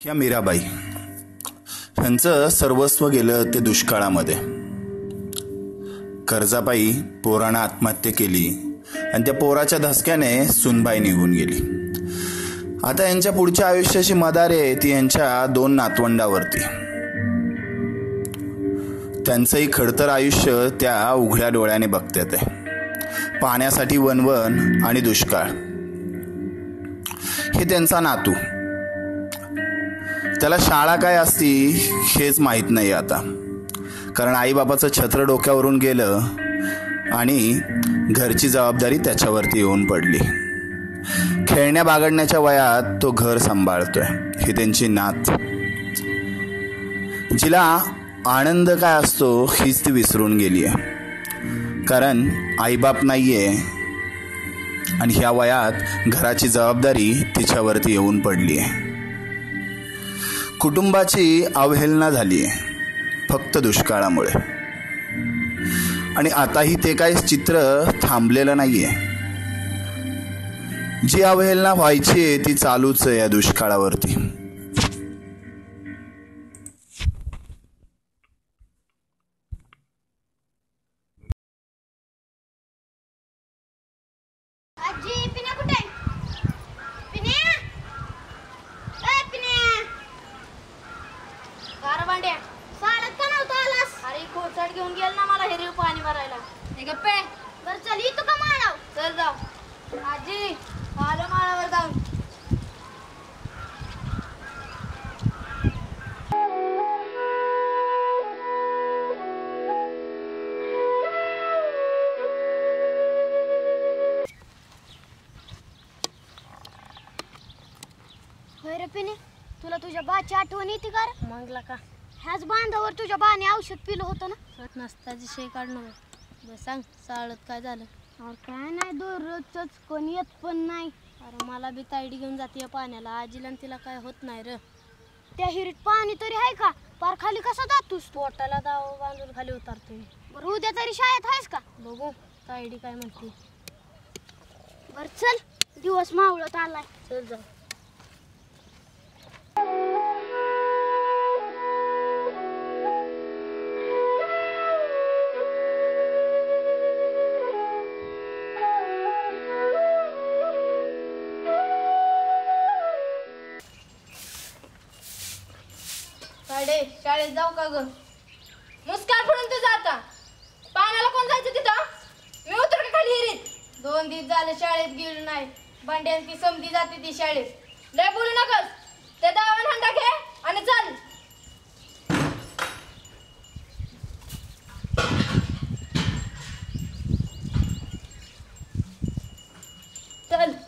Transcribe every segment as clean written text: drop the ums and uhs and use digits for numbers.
ह्या मीराबाई ह्यांचं सर्वस्व गेलं ते दुष्काळामध्ये. कर्जापायी पोरानं आत्महत्या केली आणि त्या पोराच्या धसक्याने सुनबाई निघून गेली. आता यांच्या पुढच्या आयुष्याची मदार आहे ती यांच्या 2 नातवंडावरती. त्यांचंही खडतर आयुष्य त्या उघड्या डोळ्याने बघतात आहे. पाण्यासाठी वनवन आणि दुष्काळ. हे त्यांचा नातू. त्याला शाळा काय असती हेच माहीत नाही आता, कारण आईबापाचं छत्र डोक्यावरून गेलं आणि घरची जबाबदारी त्याच्यावरती येऊन पडली. खेळण्या बागडण्याच्या वयात तो घर सांभाळतोय. ही त्यांची नात, जिला आनंद काय असतो हीच ती विसरून गेली आहे, कारण आईबाप नाहीये आणि ह्या वयात घराची जबाबदारी तिच्यावरती येऊन पडली आहे. कुटुंबाची अवहेलना झाली आहे फक्त दुष्काळामुळे. आणि आताही ते काही चित्र थांबलेलं नाही आहे. जी अवहेलना व्हायची आहे ती चालूच आहे या दुष्काळावरती. घेऊन गेल ना मला हिरवी पाणी भरायला. हे गप्पे बर चल तू का माळाव चल जाऊ. आजी आलो माळावर जाऊन. होय रे पिने, तुला तुझ्या बाची आठवण येते का रे? मगला का ह्याच बांधावर तुझ्या बाने औषध पिलं होतं ना? नसताची शे काढणं. बरं सांग, साळत काय झालं? अरे काय नाही, दररोजच कोणी येत पण नाही. अरे मला बी तायडी घेऊन जाते पाण्याला. आजीला तिला काय होत नाही र. त्या हिरीत पाणी तरी आहे का? पार खाली कसा जातोस? पोटाला दाव बांधून खाली उतारतोय. बरं उद्या तरी शाळेत आहेस का? बघू तायडी काय म्हणते. बर चल, दिवस मावळत आलाय. चल जाऊ. शाळेत जाऊ का ग? मुस्कान फोडून तू जाता. पाण्याला कोण जायचं तिथं? मी उतर का खाली हिरीत? 2 दिवस झाले शाळेत गेलो नाही. भांड्यान ती समधी जाते ती शाळेत. लय बोलू नकस. ते दावण हंडा घे आणि चल. चल.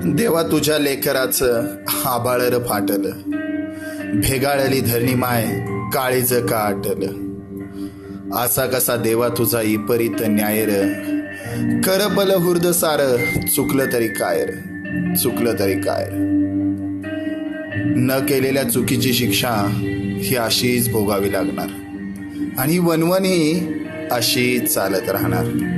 देवा तुझ्या लेकराचं आभाळर फाटलं, भेगाळली धरणी माय काळीज का आटलं. असा कसा देवा तुझा इपरीत न्यायर, कर बल हुर्द सार, चुकलं तरी काय चुकलं तरी काय. न केलेल्या चुकीची शिक्षा ही अशीच भोगावी लागणार आणि वनवणी अशीच चालत राहणार.